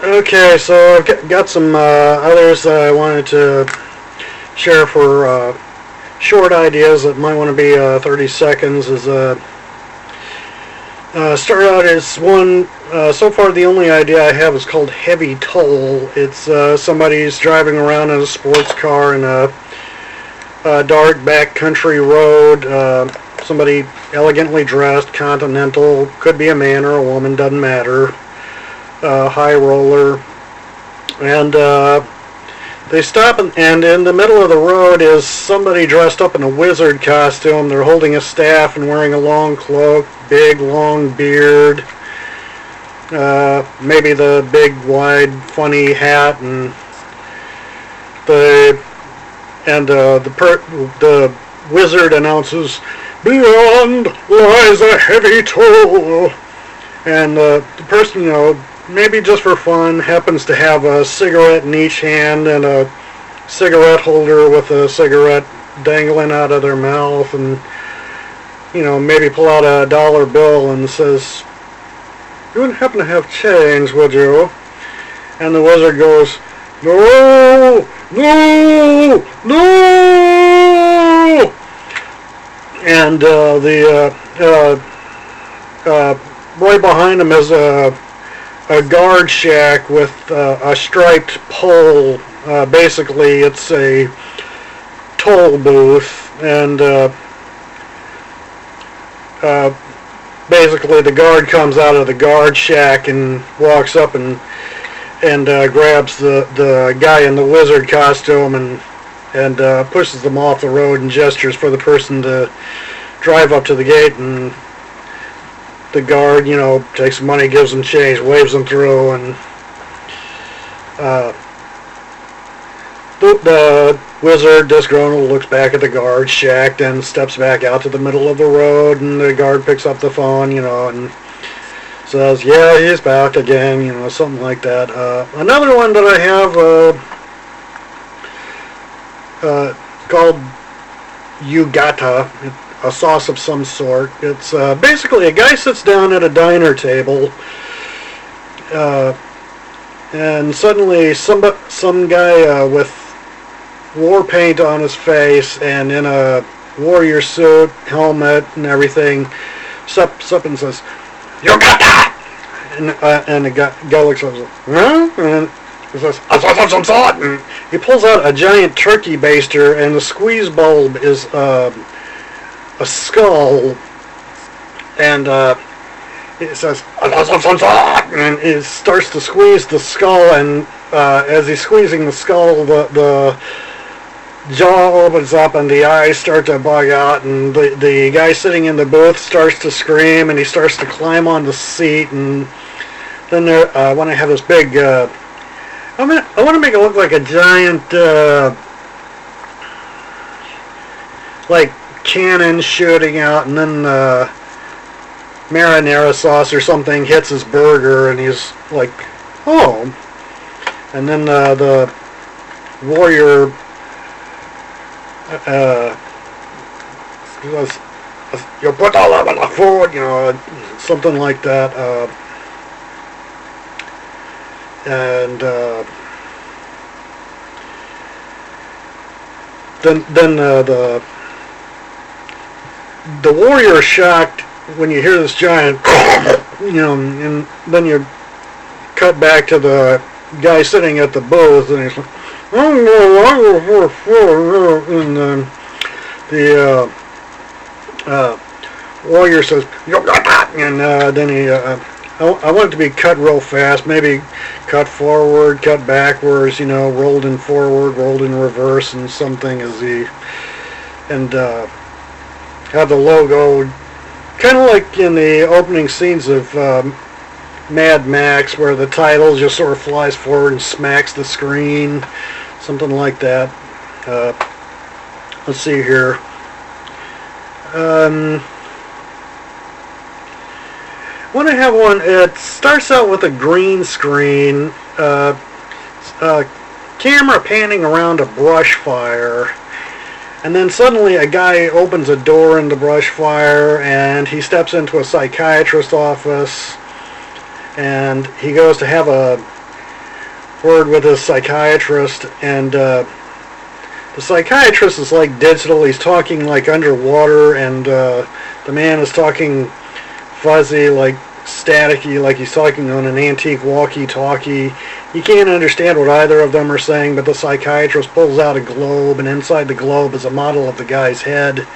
Okay, so I've got some others that I wanted to share for short ideas that might want to be 30 seconds. Start out as one. So far, the only idea I have is called heavy toll. It's somebody's driving around in a sports car in a dark backcountry road. Somebody elegantly dressed, continental, could be a man or a woman, doesn't matter. High roller, and they stop, and in the middle of the road is somebody dressed up in a wizard costume. They're holding a staff and wearing a long cloak, big long beard, maybe the big wide funny hat, and the wizard announces, "Beyond lies a heavy toll," and the person, maybe just for fun, happens to have a cigarette in each hand and a cigarette holder with a cigarette dangling out of their mouth, and maybe pull out a dollar bill and says, "You wouldn't happen to have change, would you?" And the wizard goes, "No, no, no!" And right behind him is a guard shack with a striped pole. Basically, it's a toll booth, and basically the guard comes out of the guard shack and walks up and grabs the guy in the wizard costume and pushes them off the road and gestures for the person to drive up to the gate, and the guard, takes some money, gives them change, waves them through, and the wizard, disgruntled, looks back at the guard shack, then steps back out to the middle of the road, and the guard picks up the phone, and says, "Yeah, he's back again," something like that. Another one that I have called Yugata, a sauce of some sort. It's basically a guy sits down at a diner table, and suddenly some guy with war paint on his face and in a warrior suit, helmet, and everything, steps up and says, "Yugata!" And the guy looks up and says, "Huh?" And he says, "Some salt." And he pulls out a giant turkey baster, and the squeeze bulb is a skull, and it says, and it starts to squeeze the skull, and as he's squeezing the skull, the jaw opens up and the eyes start to bug out, and the guy sitting in the booth starts to scream, and he starts to climb on the seat, and then I want to have this big, I want to make it look like a giant, like cannon shooting out, and then marinara sauce or something hits his burger, and he's like, "Oh," and then the warrior goes, "You put all of it on the food," something like that, and then the warrior is shocked when you hear this giant, and then you cut back to the guy sitting at the booth, and he's like, and the warrior says, "You got that," and then I want it to be cut real fast, maybe cut forward, cut backwards, rolled in forward, rolled in reverse, and something and have the logo, kind of like in the opening scenes of Mad Max, where the title just sort of flies forward and smacks the screen, something like that. Let's see here. I want to have one. It starts out with a green screen, camera panning around a brush fire, and then suddenly a guy opens a door in the brush fire, and he steps into a psychiatrist's office, and he goes to have a word with his psychiatrist, and the psychiatrist is like digital. He's talking like underwater, and the man is talking fuzzy, like staticky, like he's talking on an antique walkie-talkie. You can't understand what either of them are saying, but the psychiatrist pulls out a globe, and inside the globe is a model of the guy's head.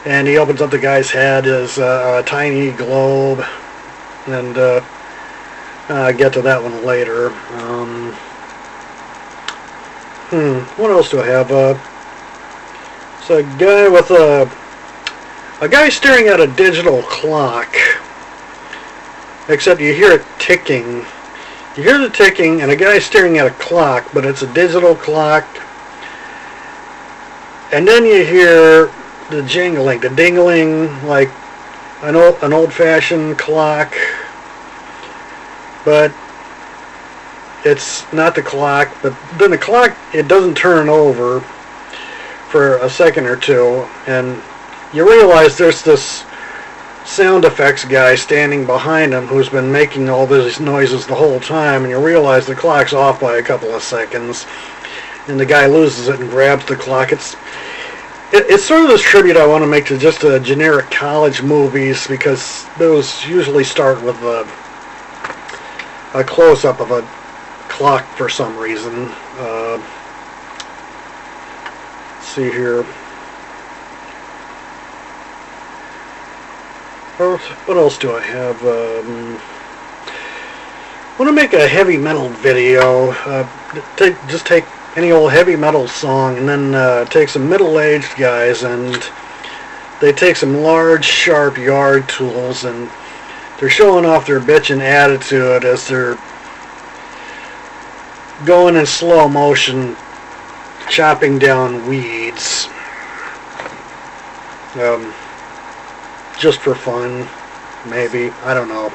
And he opens up the guy's head as a tiny globe, and I'll get to that one later. What else do I have? It's a guy with a guy staring at a digital clock. Except you hear it ticking. You hear the ticking, and a guy staring at a clock, but it's a digital clock. And then you hear the jingling, the dingling, like an old-fashioned clock, but it's not the clock. But then the clock, it doesn't turn over for a second or two, and you realize there's this sound effects guy standing behind him who's been making all these noises the whole time, and you realize the clock's off by a couple of seconds, and the guy loses it and grabs the clock. It's sort of this tribute I want to make to just generic college movies, because those usually start with a close-up of a clock for some reason. Let's see here. What else do I have? I want to make a heavy metal video. Just take any old heavy metal song, and then take some middle-aged guys, and they take some large, sharp yard tools, and they're showing off their bitchin' attitude as they're going in slow motion, chopping down weeds. Just for fun, maybe. I don't know.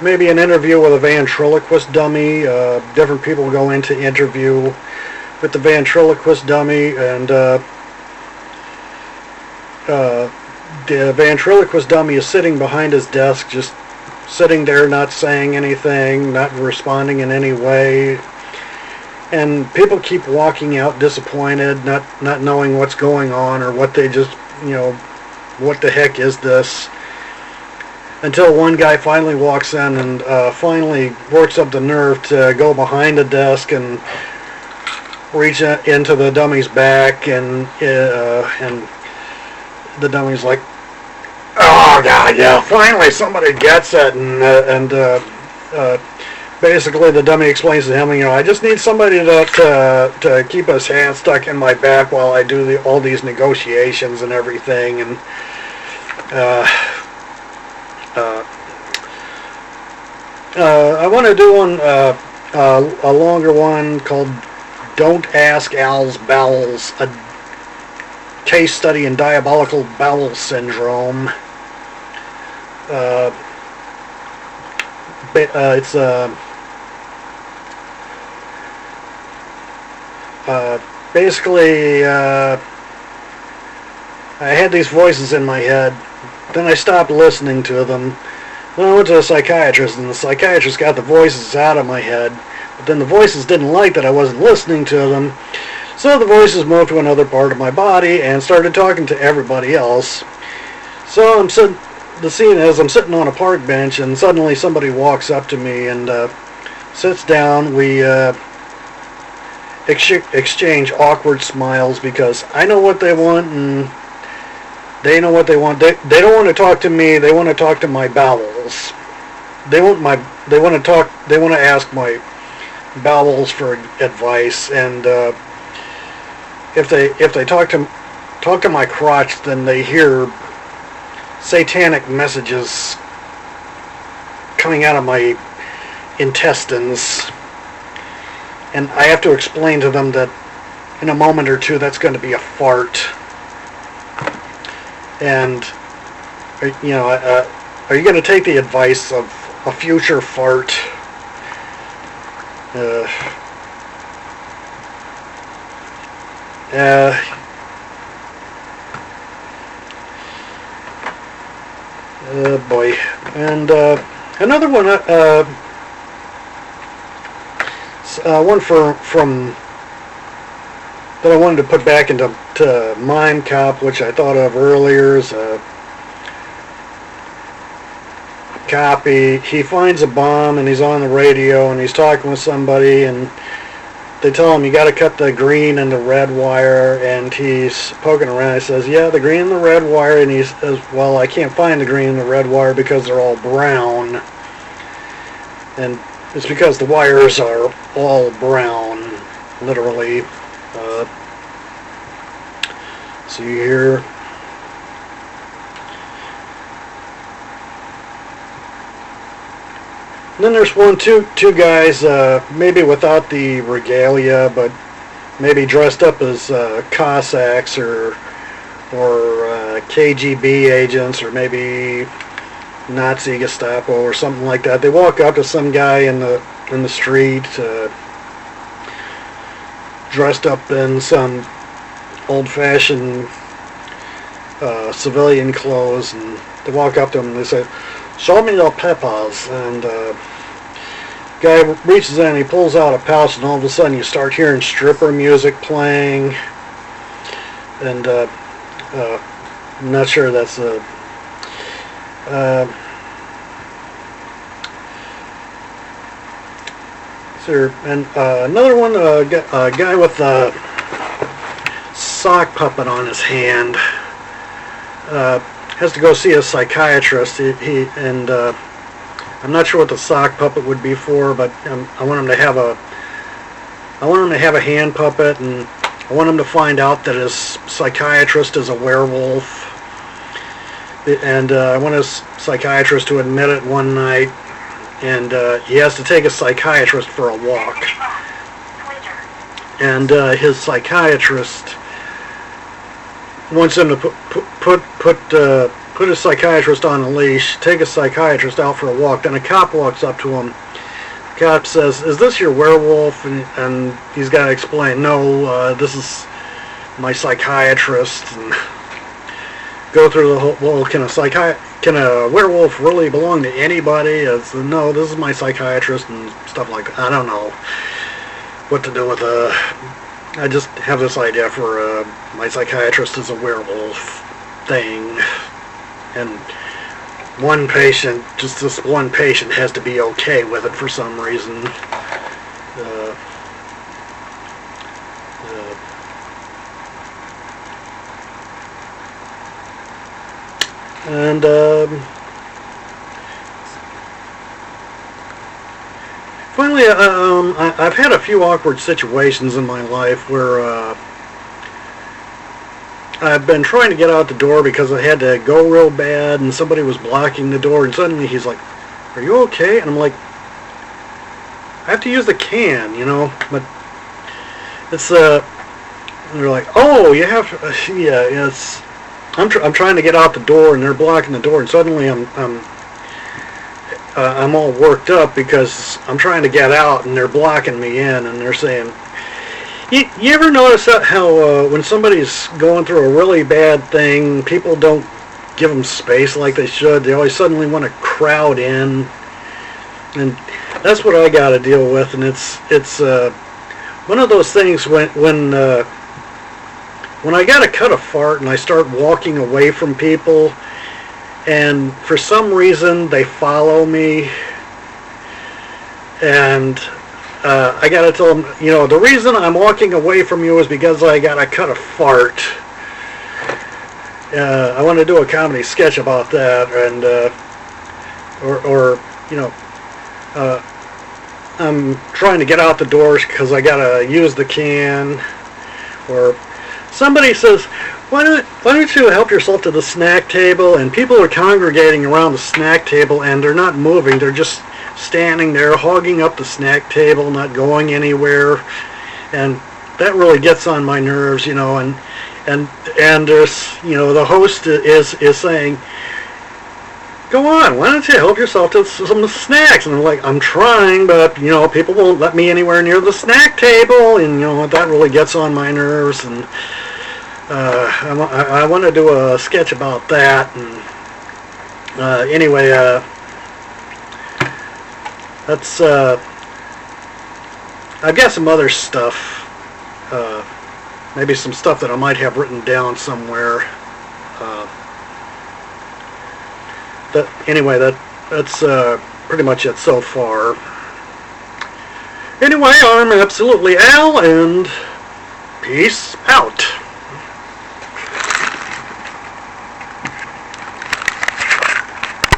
Maybe an interview with a ventriloquist dummy. Different people go into interview with the ventriloquist dummy, and the ventriloquist dummy is sitting behind his desk, just sitting there, not saying anything, not responding in any way. And people keep walking out disappointed, not knowing what's going on, or what they just, what the heck is this? Until one guy finally walks in and finally works up the nerve to go behind the desk and reach into the dummy's back, and the dummy's like, "Oh God, yeah, finally somebody gets it," and basically the dummy explains to him, I just need somebody to keep his hand stuck in my back while I do all these negotiations and everything, and I want to do a longer one called "Don't Ask Al's Bowels," a case study in diabolical bowel syndrome. It's basically I had these voices in my head, then I stopped listening to them. Then I went to a psychiatrist, and the psychiatrist got the voices out of my head, but then the voices didn't like that I wasn't listening to them, so the voices moved to another part of my body and started talking to everybody else. So the scene is, I'm sitting on a park bench, and suddenly somebody walks up to me and sits down. We exchange awkward smiles, because I know what they want and they know what they want. They don't want to talk to me. They want to talk to my bowels. They want to ask my bowels for advice, and if they talk to my crotch, then they hear satanic messages coming out of my intestines, and I have to explain to them that in a moment or two that's going to be a fart. And are you going to take the advice of a future fart? Boy. And another one, one from that I wanted to put back into Mime Cop, which I thought of earlier, is a copy. He finds a bomb and he's on the radio and he's talking with somebody, and they tell him you got to cut the green and the red wire, and he's poking around. He says, yeah, the green and the red wire, and he says, well, I can't find the green and the red wire because they're all brown, and it's because the wires are all brown, literally. See here. And then there's two guys, maybe without the regalia, but maybe dressed up as Cossacks or KGB agents, or maybe Nazi Gestapo or something like that. They walk up to some guy in the street, dressed up in some old-fashioned civilian clothes, and they walk up to him and they say, show me your papers. And guy reaches in and he pulls out a pouch, and all of a sudden you start hearing stripper music playing, and I'm not sure that's and another one, a guy with a sock puppet on his hand, has to go see a psychiatrist. I'm not sure what the sock puppet would be for, but I want him to have a hand puppet, and I want him to find out that his psychiatrist is a werewolf, and I want his psychiatrist to admit it one night, and he has to take a psychiatrist for a walk, and his psychiatrist wants him to put his psychiatrist on a leash, take a psychiatrist out for a walk. Then a cop walks up to him. The cop says, is this your werewolf? And he's got to explain, no, this is my psychiatrist. And go through the whole, well, can a werewolf really belong to anybody? It's, no, this is my psychiatrist, and stuff like that. I don't know what to do with I just have this idea for my psychiatrist is a werewolf thing. And one patient, just this one patient, has to be okay with it for some reason. And finally, I've had a few awkward situations in my life where I've been trying to get out the door because I had to go real bad, and somebody was blocking the door, and suddenly he's like, are you okay? And I'm like, I have to use the can, you know, but it's, and they're like, oh, you have to, yeah, it's, I'm trying to get out the door, and they're blocking the door, and suddenly I'm all worked up because I'm trying to get out, and they're blocking me in, and they're saying, you ever notice how when somebody's going through a really bad thing, people don't give them space like they should? They always suddenly want to crowd in, and that's what I got to deal with. And it's one of those things when I got to cut a fart and I start walking away from people, and for some reason they follow me, and I gotta tell them, you know, the reason I'm walking away from you is because I gotta cut a fart. I want to do a comedy sketch about that, and or you know, I'm trying to get out the doors because I gotta use the can, or somebody says, why don't you help yourself to the snack table, and people are congregating around the snack table and they're not moving, they're just standing there hogging up the snack table, not going anywhere, and that really gets on my nerves, you know. And there's, you know, the host is saying, go on, why don't you help yourself to some snacks? And I'm like, I'm trying, but, you know, people won't let me anywhere near the snack table, and, you know, that really gets on my nerves, and I want to do a sketch about that, and anyway, that's, I've got some other stuff, maybe some stuff that I might have written down somewhere. Anyway, that's pretty much it so far. Anyway, I'm Absolutely Al, and peace out.